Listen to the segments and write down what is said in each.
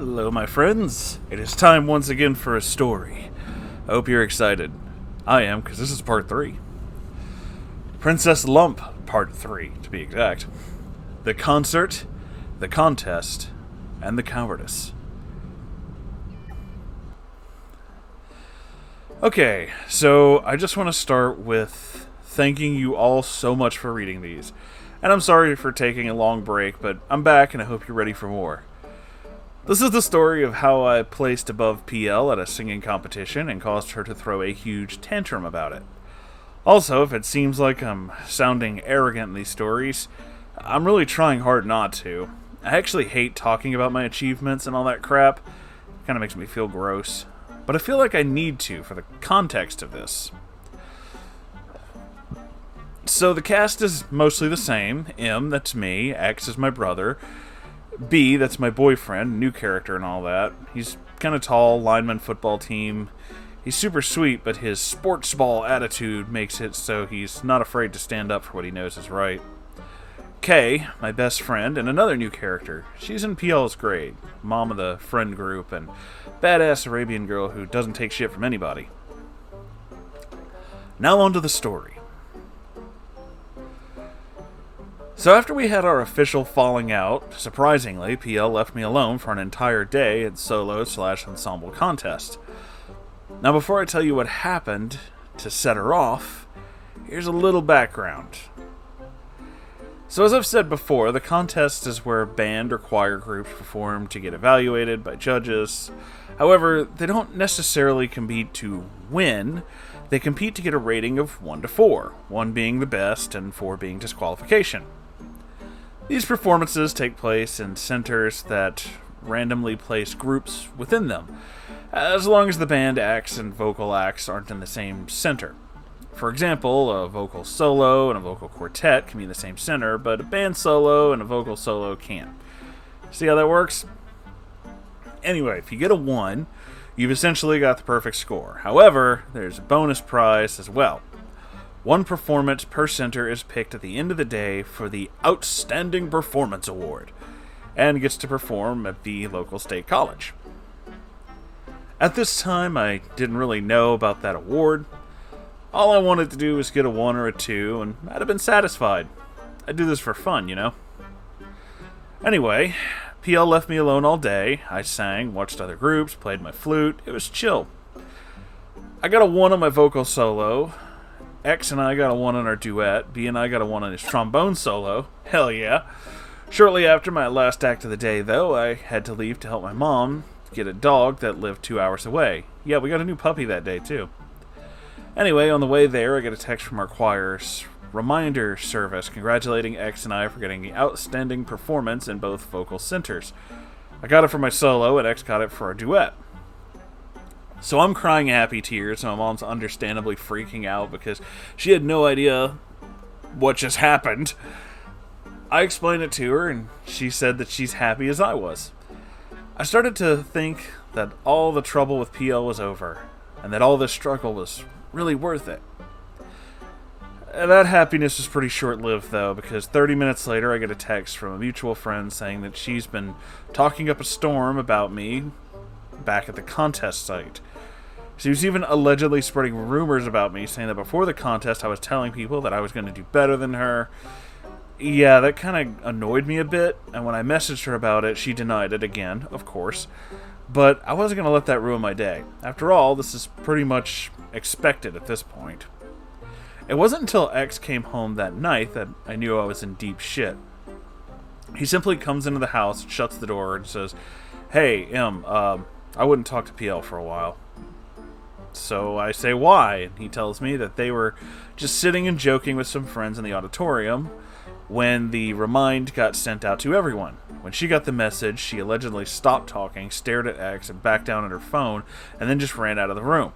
Hello, my friends. It is time once again for a story. I hope you're excited. I am, because this is part 3. Princess Lump, part 3, to be exact. The concert, the contest, and the cowardice. Okay, so I just want to start with thanking you all so much for reading these. And I'm sorry for taking a long break, but I'm back and I hope you're ready for more. This is the story of how I placed above PL at a singing competition and caused her to throw a huge tantrum about it. Also, if it seems like I'm sounding arrogant in these stories, I'm really trying hard not to. I actually hate talking about my achievements and all that crap. It kind of makes me feel gross. But I feel like I need to for the context of this. So the cast is mostly the same. M, that's me. X is my brother. B, that's my boyfriend, new character and all that. He's kind of tall, lineman football team. He's super sweet, but his sports ball attitude makes it so he's not afraid to stand up for what he knows is right. K, my best friend, and another new character. She's in PL's grade, mom of the friend group, and badass Arabian girl who doesn't take shit from anybody. Now on to the story. So after we had our official falling out, surprisingly, PL left me alone for an entire day at solo/ensemble contest. Now before I tell you what happened to set her off, here's a little background. So as I've said before, the contest is where band or choir groups perform to get evaluated by judges. However, they don't necessarily compete to win. They compete to get a rating of 1 to 4, 1 being the best and 4 being disqualification. These performances take place in centers that randomly place groups within them, as long as the band acts and vocal acts aren't in the same center. For example, a vocal solo and a vocal quartet can be in the same center, but a band solo and a vocal solo can't. See how that works? Anyway, if you get a 1, you've essentially got the perfect score. However, there's a bonus prize as well. 1 performance per center is picked at the end of the day for the Outstanding Performance Award, and gets to perform at the local state college. At this time, I didn't really know about that award. All I wanted to do was get a 1 or a 2, and I'd have been satisfied. I do this for fun, you know? Anyway, PL left me alone all day. I sang, watched other groups, played my flute. It was chill. I got a 1 on my vocal solo. X and I got a 1 on our duet. B and I got a 1 on his trombone solo. Hell yeah. Shortly after my last act of the day, though, I had to leave to help my mom get a dog that lived 2 hours away. Yeah, we got a new puppy that day, too. Anyway, on the way there, I got a text from our choir's reminder service congratulating X and I for getting the outstanding performance in both vocal centers. I got it for my solo, and X got it for our duet. So I'm crying happy tears, and my mom's understandably freaking out because she had no idea what just happened. I explained it to her, and she said that she's happy as I was. I started to think that all the trouble with PL was over, and that all this struggle was really worth it. That happiness was pretty short-lived, though, because 30 minutes later I get a text from a mutual friend saying that she's been talking up a storm about me back at the contest site. She was even allegedly spreading rumors about me, saying that before the contest I was telling people that I was going to do better than her. Yeah, that kind of annoyed me a bit, and when I messaged her about it, she denied it again, of course. But I wasn't going to let that ruin my day. After all, this is pretty much expected at this point. It wasn't until X came home that night that I knew I was in deep shit. He simply comes into the house, shuts the door, and says, "Hey, M, I wouldn't talk to PL for a while." So I say, "Why?" And he tells me that they were just sitting and joking with some friends in the auditorium when the remind got sent out to everyone. When she got the message, she allegedly stopped talking, stared at X, and backed down at her phone, and then just ran out of the room.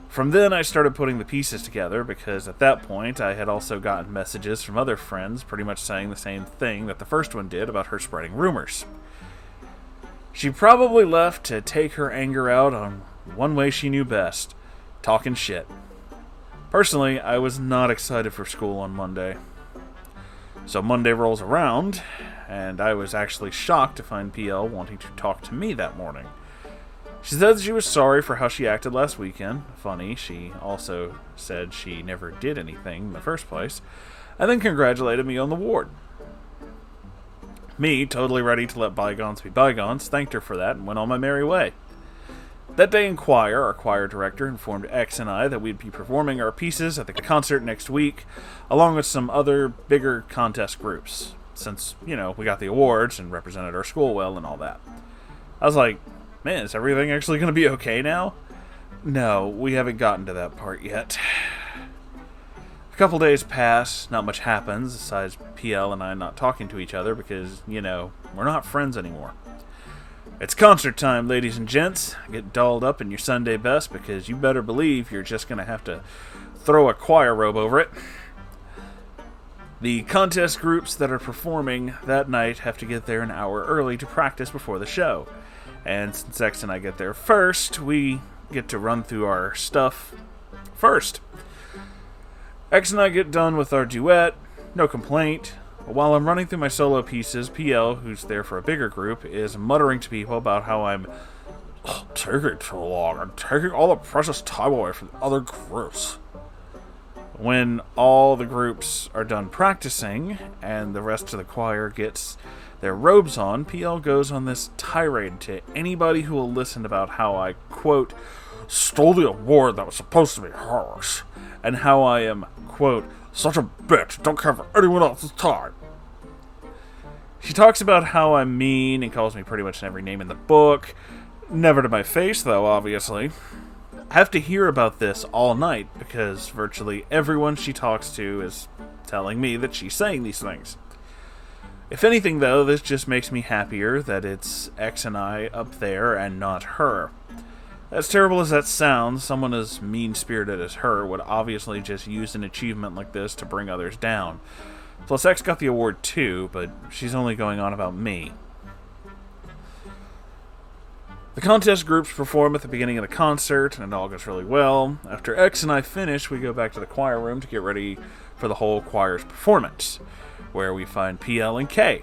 From then, I started putting the pieces together, because at that point, I had also gotten messages from other friends pretty much saying the same thing that the first one did about her spreading rumors. She probably left to take her anger out on one way she knew best, talking shit. Personally, I was not excited for school on Monday. So Monday rolls around, and I was actually shocked to find PL wanting to talk to me that morning. She said she was sorry for how she acted last weekend. Funny, she also said she never did anything in the first place, and then congratulated me on the award. Me, totally ready to let bygones be bygones, thanked her for that and went on my merry way. That day in choir, our choir director informed X and I that we'd be performing our pieces at the concert next week, along with some other bigger contest groups, since, we got the awards and represented our school well and all that. I was like, man, is everything actually going to be okay now? No, we haven't gotten to that part yet. A couple days pass, not much happens, besides PL and I not talking to each other because, we're not friends anymore. It's concert time, ladies and gents. Get dolled up in your Sunday best because you better believe you're just going to have to throw a choir robe over it. The contest groups that are performing that night have to get there an hour early to practice before the show. And since X and I get there first, we get to run through our stuff first. X and I get done with our duet, no complaint. While I'm running through my solo pieces, PL, who's there for a bigger group, is muttering to people about how I'm taking too long. I'm taking all the precious time away from the other groups. When all the groups are done practicing and the rest of the choir gets their robes on, PL goes on this tirade to anybody who will listen about how I, quote, stole the award that was supposed to be hers, and how I am, quote, such a bitch, don't care for anyone else's time. She talks about how I'm mean and calls me pretty much every name in the book. Never to my face, though, obviously. I have to hear about this all night because virtually everyone she talks to is telling me that she's saying these things. If anything, though, this just makes me happier that it's X and I up there and not her. As terrible as that sounds, someone as mean-spirited as her would obviously just use an achievement like this to bring others down. Plus, X got the award too, but she's only going on about me. The contest groups perform at the beginning of the concert, and it all goes really well. After X and I finish, we go back to the choir room to get ready for the whole choir's performance, where we find PL and K,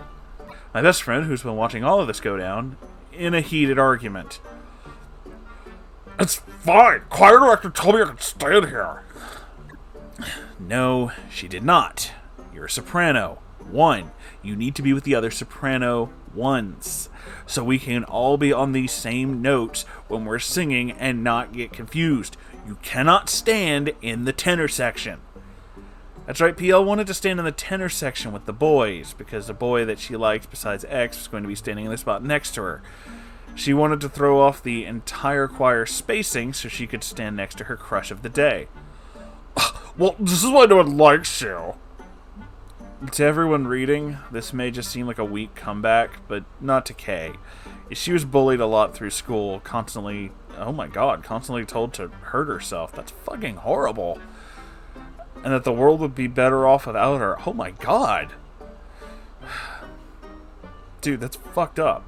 my best friend who's been watching all of this go down, in a heated argument. It's fine. Choir director told me I could stand here. No, she did not. You're a soprano. 1. You need to be with the other soprano ones, so we can all be on the same notes when we're singing and not get confused. You cannot stand in the tenor section. That's right, PL wanted to stand in the tenor section with the boys, because the boy that she liked besides X was going to be standing in the spot next to her. She wanted to throw off the entire choir spacing so she could stand next to her crush of the day. Well, this is why no one likes you. To everyone reading, this may just seem like a weak comeback, but not to Kay. She was bullied a lot through school, constantly told to hurt herself. That's fucking horrible. And that the world would be better off without her. Oh my god. Dude, that's fucked up.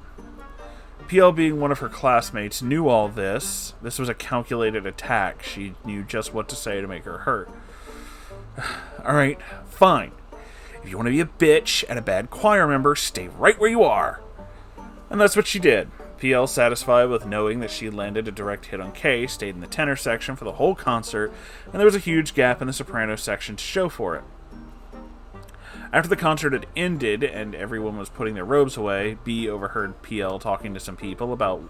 PL, being one of her classmates, knew all this. This was a calculated attack. She knew just what to say to make her hurt. Alright, fine. If you want to be a bitch and a bad choir member, stay right where you are. And that's what she did. PL, satisfied with knowing that she landed a direct hit on K, stayed in the tenor section for the whole concert, and there was a huge gap in the soprano section to show for it. After the concert had ended and everyone was putting their robes away, B overheard PL talking to some people about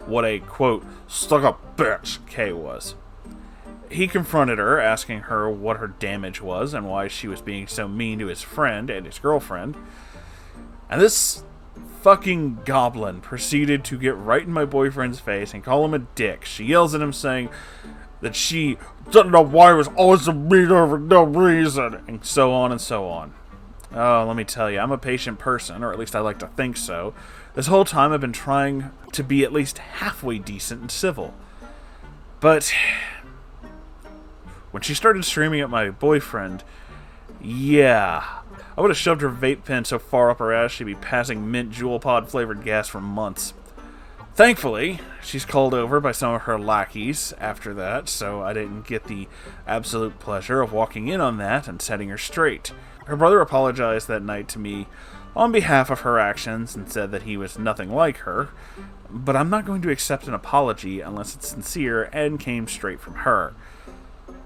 what a, quote, stuck-up bitch K was. He confronted her, asking her what her damage was and why she was being so mean to his friend and his girlfriend. And this fucking goblin proceeded to get right in my boyfriend's face and call him a dick. She yells at him saying that she didn't know why he was always a mean for no reason, and so on and so on. Oh, let me tell you, I'm a patient person, or at least I like to think so. This whole time I've been trying to be at least halfway decent and civil. But when she started screaming at my boyfriend, yeah, I would have shoved her vape pen so far up her ass she'd be passing mint Jewel Pod flavored gas for months. Thankfully, she's called over by some of her lackeys after that, so I didn't get the absolute pleasure of walking in on that and setting her straight. Her brother apologized that night to me on behalf of her actions and said that he was nothing like her, but I'm not going to accept an apology unless it's sincere and came straight from her.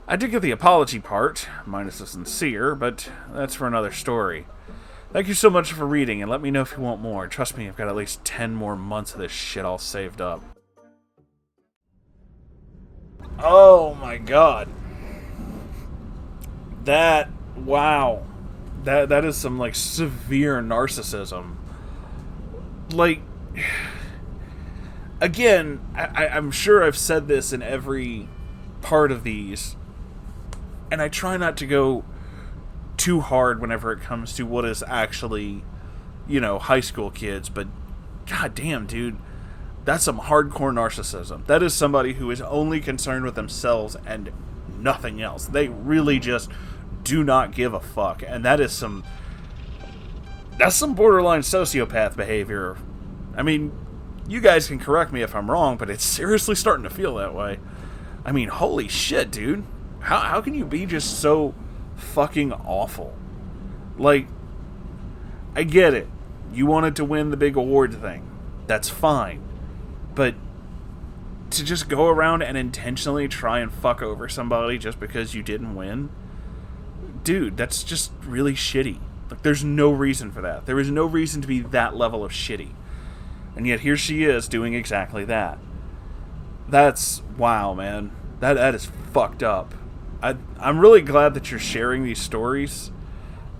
I did get the apology part, minus the sincere, but that's for another story. Thank you so much for reading, and let me know if you want more. Trust me, I've got at least 10 more months of this shit all saved up. Oh my god. Wow. That is some, like, severe narcissism. Like, again, I'm sure I've said this in every part of these, and I try not to go too hard whenever it comes to what is actually, high school kids, but god damn, dude, that's some hardcore narcissism. That is somebody who is only concerned with themselves and nothing else. They really just do not give a fuck, and that's some borderline sociopath behavior. I mean, you guys can correct me if I'm wrong, but it's seriously starting to feel that way. I mean, holy shit, dude. How can you be just so fucking awful? Like, I get it. You wanted to win the big award thing. That's fine. But to just go around and intentionally try and fuck over somebody just because you didn't win? Dude, that's just really shitty. Like, there's no reason for that. There is no reason to be that level of shitty. And yet here she is doing exactly that. That's... wow, man. That is fucked up. I'm really glad that you're sharing these stories.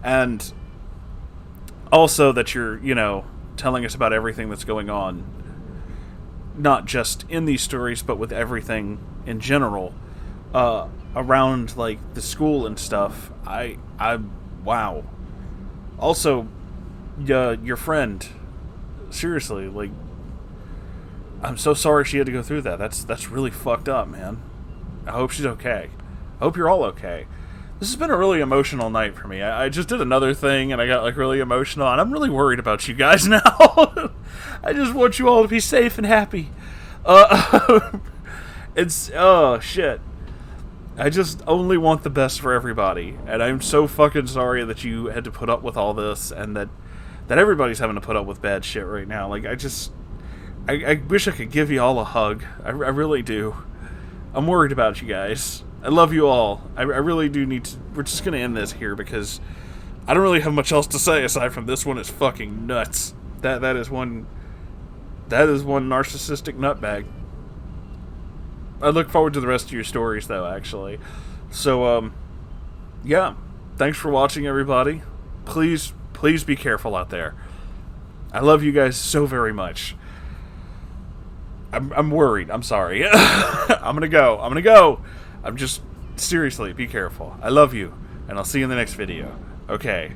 And also that you're, telling us about everything that's going on. Not just in these stories, but with everything in general. Around, like, the school and stuff. Wow. Also, your friend, seriously, like, I'm so sorry she had to go through that. That's really fucked up, man. I hope she's okay. I hope you're all okay. This has been a really emotional night for me. I just did another thing, and I got, like, really emotional, and I'm really worried about you guys now. I just want you all to be safe and happy. Oh, shit. I just only want the best for everybody, and I'm so fucking sorry that you had to put up with all this, and that everybody's having to put up with bad shit right now. Like, I wish I could give you all a hug. I really do. I'm worried about you guys. I love you all. I really do need to... we're just gonna end this here, because I don't really have much else to say aside from this one is fucking nuts. That is one narcissistic nutbag. I look forward to the rest of your stories, though, actually. So, yeah. Thanks for watching, everybody. Please be careful out there. I love you guys so very much. I'm worried. I'm sorry. I'm gonna go. I'm just... seriously, be careful. I love you. And I'll see you in the next video. Okay.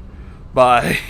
Bye.